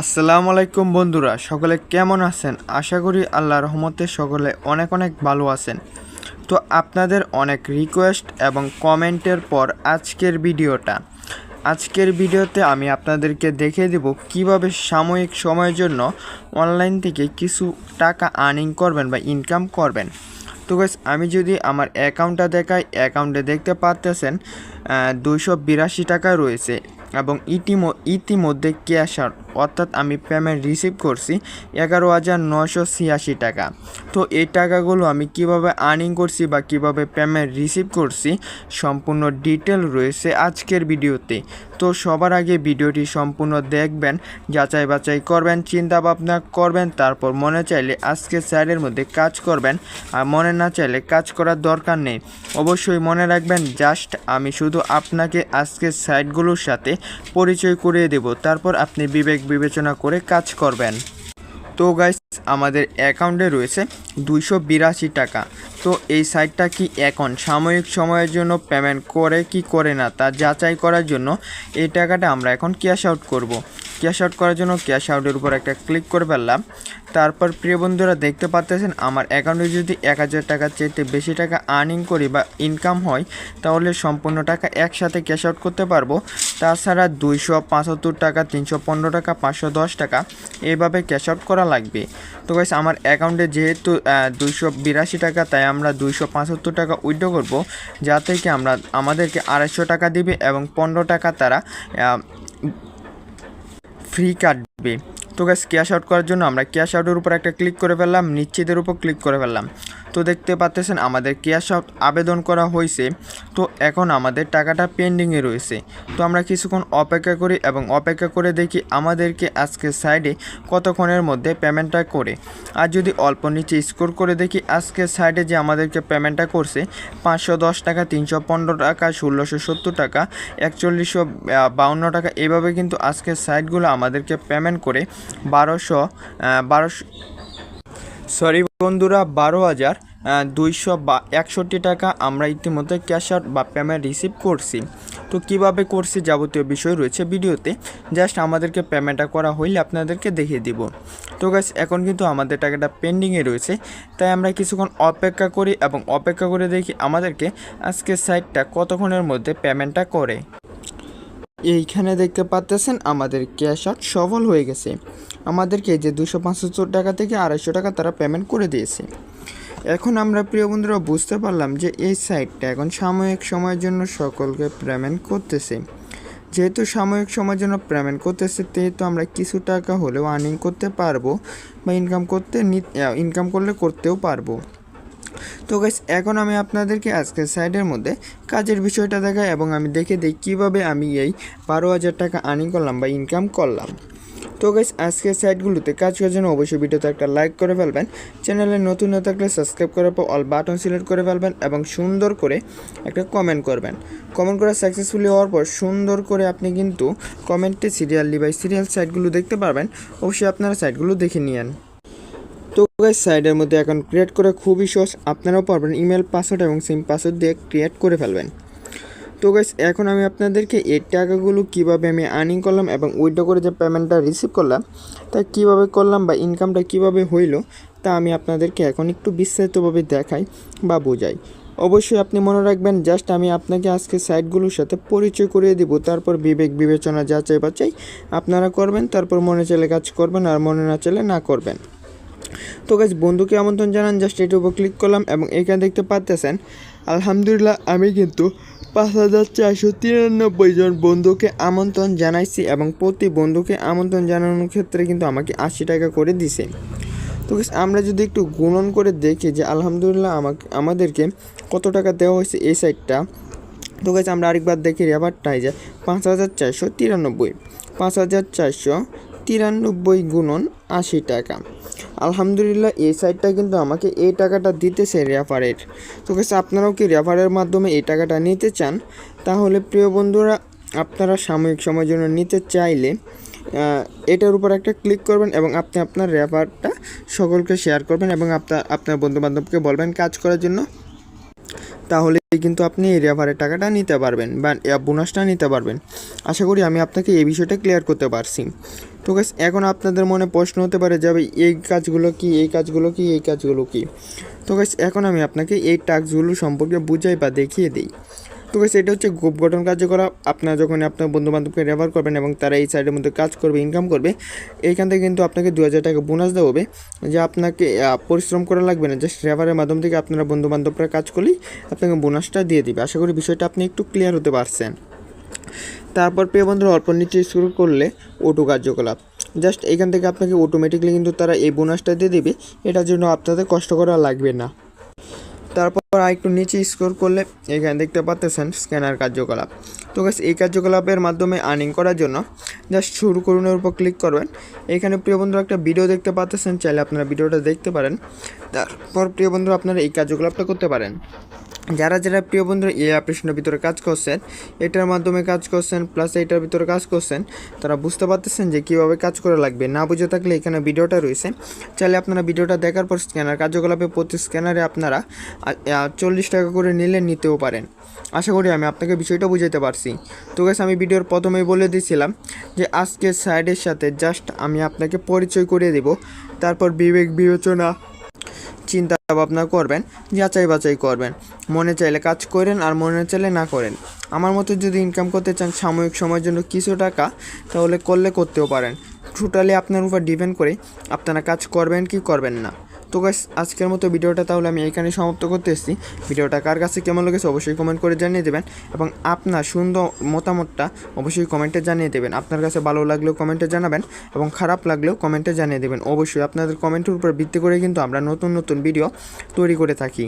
আসসালামু আলাইকুম বন্ধুরা, সকলে কেমন আছেন? আশা করি আল্লাহর রহমতে সকলে অনেক অনেক ভালো আছেন। তো আপনাদের অনেক রিকোয়েস্ট এবং কমেন্টের পর আজকের ভিডিওতে আমি আপনাদেরকে দেখিয়ে দেব কিভাবে সাময়িক সময়ের জন্য অনলাইন থেকে কিছু টাকা আর্নিং করবেন বা ইনকাম করবেন। তো গাইস, আমি যদি আমার অ্যাকাউন্টটা দেখাই, অ্যাকাউন্টে দেখতে পাচ্ছেন 282 টাকা রয়েছে এবং ইতিমধ্যে ক্যাশ আউট অর্থাৎ আমি পেমেন্ট রিসিভ করছি 11,986 টাকা। তো এই টাকাগুলো আমি কিভাবে আর্নিং করছি বা কিভাবে পেমেন্ট রিসিভ করছি সম্পূর্ণ ডিটেল রয়েছে আজকের ভিডিওতে। তো সবার আগে ভিডিওটি সম্পূর্ণ দেখবেন, যাচাই বাছাই করবেন, চিন্তা ভাবনা করবেন, তারপর মনে চাইলে আজকের সাইডের মধ্যে কাজ করবেন, আর মনে না চাইলে কাজ করার দরকার নেই। অবশ্যই মনে রাখবেন, জাস্ট আমি শুধু আপনাকে আজকের সাইটগুলোর সাথে পরিচয় করিয়ে দেব, তারপর আপনি বিবেচনা করে কাজ করবেন। তো গাইস, আমাদের অ্যাকাউন্টে রয়েছে 282 টাকা। তো এই সাইটটা কি এখন সাময়িক সময়ের জন্য পেমেন্ট করে কি করে না তা যাচাই করার জন্য এই টাকাটা আমরা এখন ক্যাশ আউট করব। ক্যাশ আউট করার জন্য ক্যাশ আউটের উপর একটা ক্লিক করে ফেললাম। তারপর প্রিয় বন্ধুরা দেখতে পাচ্ছেন আমার অ্যাকাউন্টে যদি 1000 টাকার চাইতে বেশি টাকা আর্নিং করি বা ইনকাম হয়, তাহলে সম্পূর্ণ টাকা একসাথে ক্যাশ আউট করতে পারবো। তাছাড়া 275 টাকা, 315 টাকা, 510 টাকা এইভাবে ক্যাশ আউট করা লাগবে। তো গাইস, আমার অ্যাকাউন্টে যেহেতু 282 টাকা, তাই আমরা 275 টাকা উইথড্র করব, যা থেকে আমাদেরকে 250 টাকা দিবে এবং 15 টাকা তারা ফ্রি কাটবে। তো গাইস, ক্যাশ আউট করার জন্য আমরা ক্যাশ আউটের উপর একটা ক্লিক করে ফেললাম, নিশ্চিতের উপর ক্লিক করে ফেললাম। তো দেখতে পাচ্ছেন আমাদের ক্যাশ আউট আবেদন করা হয়েছে। তো এখন আমাদের টাকাটা পেন্ডিংয়ে রয়েছে। তো আমরা কিছুক্ষণ অপেক্ষা করি এবং অপেক্ষা করে দেখি আমাদেরকে আজকে সাইডে কতক্ষণের মধ্যে পেমেন্টটা করে। আর যদি অল্প নিচে স্কোর করে দেখি আজকের সাইডে যে আমাদেরকে পেমেন্টটা করছে 510 টাকা, 315 টাকা, 1670 টাকা, 4152 টাকা, এভাবে কিন্তু আজকের সাইটগুলো আমাদেরকে পেমেন্ট করে 12,261 টাকা আমরা ইতিমধ্যে ক্যাশ আউট বা পেমেন্ট রিসিভ করছি। তো কিভাবে করছি যাবতীয় বিষয় রয়েছে ভিডিওতে, জাস্ট আমাদেরকে পেমেন্টটা করা হইলে আপনাদেরকে দেখিয়ে দিব। তো গাইস, এখন কিন্তু আমাদের টাকাটা পেন্ডিংয়ে রয়েছে, তাই আমরা কিছুক্ষণ অপেক্ষা করি এবং অপেক্ষা করে দেখি আমাদেরকে আজকের সাইটটা কতক্ষণের মধ্যে পেমেন্টটা করে। এইখানে দেখতে পাচ্ছেন আমাদের ক্যাশ আউট সফল হয়ে গেছে। আমাদেরকে যে 275 টাকা থেকে 250 টাকা তারা পেমেন্ট করে দিয়েছে। এখন আমরা প্রিয় বন্ধুরা বুঝতে পারলাম যে এই সাইটটা এখন সাময়িক সময়ের জন্য সকলকে পেমেন্ট করতেছে। যেহেতু সাময়িক সময়ের জন্য পেমেন্ট করতেছে, যেহেতু আমরা কিছু টাকা হলেও আর্নিং করতে পারবো বা ইনকাম করলে করতেও পারবো। তো গাইস, এখন আমি আপনাদেরকে আজকের সাইডের মধ্যে কাজের বিষয়টা দেখাই এবং আমি দেখে দিই কীভাবে আমি এই 12,000 টাকা আর্নিং করলাম বা ইনকাম করলাম। তো গাইস, আজকের সাইটগুলোতে কাজ করার জন্য অবশ্যই ভিডিওতে একটা লাইক করে ফেলবেন, চ্যানেলে নতুন হয়ে থাকলে সাবস্ক্রাইব করার পর অল বাটন সিলেক্ট করে ফেলবেন এবং সুন্দর করে একটা কমেন্ট করবেন। কমেন্ট করা সাকসেসফুলি হওয়ার পর সুন্দর করে আপনি কিন্তু কমেন্টে সিরিয়ালি বাই সিরিয়াল সাইটগুলো দেখতে পারবেন। অবশ্যই আপনারা সাইটগুলো দেখে নিন। তো গাইস, সাইডের মধ্যে অ্যাকাউন্ট ক্রিয়েট করে খুবই সহজ, আপনারাও পারবেন। ইমেল পাসওয়ার্ড এবং সিম পাসওয়ার্ড দিয়ে ক্রিয়েট করে ফেলবেন। তো গাইস, এখন আমি আপনাদেরকে এই টাকাগুলো কীভাবে আমি আর্নিং করলাম এবং উইথড্র করে যে পেমেন্টটা রিসিভ করলাম তা কীভাবে করলাম বা ইনকামটা কীভাবে হইলো তা আমি আপনাদেরকে এখন একটু বিস্তারিতভাবে দেখাই বা বোঝাই। অবশ্যই আপনি মনে রাখবেন, জাস্ট আমি আপনাকে আজকে সাইটগুলোর সাথে পরিচয় করিয়ে দিব, তারপর বিবেচনা যাচাই বাছাই আপনারা করবেন, তারপর মনে চাইলে কাজ করবেন আর মনে না চাইলে না করবেন। তো গাইস, বন্ধুকে আমন্ত্রণ জানান, জাস্ট এটার উপর ক্লিক করলাম এবং এখানে দেখতে পাচ্ছেন আলহামদুলিল্লাহ আমি কিন্তু 5,493 জন বন্ধুকে আমন্ত্রণ জানাইছি এবং প্রতি বন্ধুকে আমন্ত্রণ জানানোর ক্ষেত্রে কিন্তু আমাকে 80 টাকা করে দিছে। তো গাইস, আমরা যদি একটু গুণন করে দেখি যে আলহামদুলিল্লাহ আমাদেরকে কত টাকা দেওয়া হয়েছে এই সাইটটা। তো গাইস, আমরা আরেকবার দেখি রেফারটাই যায় 5,493, 5,493 গুণন 80 টাকা। আলহামদুলিল্লাহ এই সাইটটা কিন্তু আমাকে এই টাকাটা দিতেছে রেফারের। তো গাইস, আপনারাও কি রেফারের মাধ্যমে এই টাকাটা নিতে চান? তাহলে প্রিয় বন্ধুরা, আপনারা সাময়িক সময়ের জন্য নিতে চাইলে এটার উপর একটা ক্লিক করবেন এবং আপনি আপনার রেফারটা সকলকে শেয়ার করবেন এবং আপনার বন্ধুবান্ধবকে বলবেন কাজ করার জন্য। তাহলে কিন্তু আপনি এই রেফারের টাকাটা নিতে পারবেন বা বোনাসটা নিতে পারবেন। আশা করি আমি আপনাকে এই বিষয়টা ক্লিয়ার করতে পারছি। তো গাইস এখন আপনাদের মনে প্রশ্ন হতে পারে যে ভাই এই কাজগুলো কি, এই কাজগুলো কি, এই কাজগুলো কি। তো গাইস এখন আমি আপনাকে এই টাস্কগুলো সম্পর্কে বুঝাই বা দেখিয়ে দিই। তো গাইস এটা হচ্ছে গ্রুপ গঠন কার্যকলাপ। আপনারা যখন আপনার বন্ধুবান্ধবকে রেফার করবেন এবং তারা এই সাইডের মধ্যে কাজ করবে, ইনকাম করবে, এইখান থেকে কিন্তু আপনাকে 2000 টাকা বোনাস দেওয়া হবে, যে আপনাকে পরিশ্রম করা লাগবে না, জাস্ট রেফারের মাধ্যম থেকে আপনারা বন্ধুবান্ধবরা কাজ করলেই আপনাকে বোনাসটা দিয়ে দিবে। আশা করি বিষয়টা আপনি একটু ক্লিয়ার হতে পারছেন। তারপর প্রিয় বন্ধুরা অল্প নিচে স্ক্রল করলে অটো কার্যকলাপ, জাস্ট এখান থেকে আপনাকে অটোমেটিকলি কিন্তু তারা এই বোনাসটা দিয়ে দেবে, এটার জন্য আপনাদের কষ্ট করা লাগবে না। তারপর আরেকটু নিচে স্ক্রল করলে এখানে দেখতে পাচ্ছেন স্ক্যানার কার্যকলাপ। তো গাইস এই কার্যকলাপের মাধ্যমে আর্নিং করার জন্য জাস্ট শুরু করুনের উপর ক্লিক করবেন। এখানে প্রিয় বন্ধুরা একটা ভিডিও দেখতে পাচ্ছেন, চাইলে আপনারা ভিডিওটা দেখতে পারেন। তারপর প্রিয় বন্ধুরা আপনারা এই কার্যকলাপটা করতে পারেন। যারা যারা প্রিয় বন্ধুরা এই অ্যাপ্লিকেশনের ভিতরে কাজ করছেন, এটার মাধ্যমে কাজ করছেন প্লাস এইটার ভিতরে কাজ করছেন, তারা বুঝতে পারতেছেন যে কীভাবে কাজ করা লাগবে। না বুঝে থাকলে এখানে ভিডিওটা রয়েছে, চাইলে আপনারা ভিডিওটা দেখার পর স্ক্যানার কার্যকলাপে প্রতি স্ক্যানারে আপনারা 40 টাকা করে নিলে নিতেও পারেন। আশা করি আমি আপনাকে বিষয়টা বুঝাতে পারছি। তো গাইস আমি ভিডিওর প্রথমেই বলে দিয়েছিলাম যে আজকে সাইডের সাথে জাস্ট আমি আপনাকে পরিচয় করিয়ে দেব, তারপর বিবেক বিবেচনা চিন্তা ভাবনা করবেন, যাচাই বাছাই করবেন। মনে চাইলে কাজ করেন আর মনে চাইলে না করেন। আমার মতো যদি ইনকাম করতে চান সাময়িক সময়ের জন্য কিছু টাকা, তাহলে করতেও পারেন। টোটালি আপনার উপর ডিপেন্ড করে আপনারা কাজ করবেন কি করবেন না। তো গাইস আজকের মতো ভিডিওটা তাহলে আমি এখানে সমাপ্ত করতে এসেছি। ভিডিওটা কার কাছে কেমন লেগেছে অবশ্যই কমেন্ট করে জানিয়ে দেবেন, এবং আপনার সুন্দর মতামতটা অবশ্যই কমেন্টে জানিয়ে দেবেন। আপনার কাছে ভালো লাগলেও কমেন্টে জানাবেন এবং খারাপ লাগলেও কমেন্টে জানিয়ে দেবেন। অবশ্যই আপনাদের কমেন্টের উপর ভিত্তি করে কিন্তু আমরা নতুন নতুন ভিডিও তৈরি করে থাকি।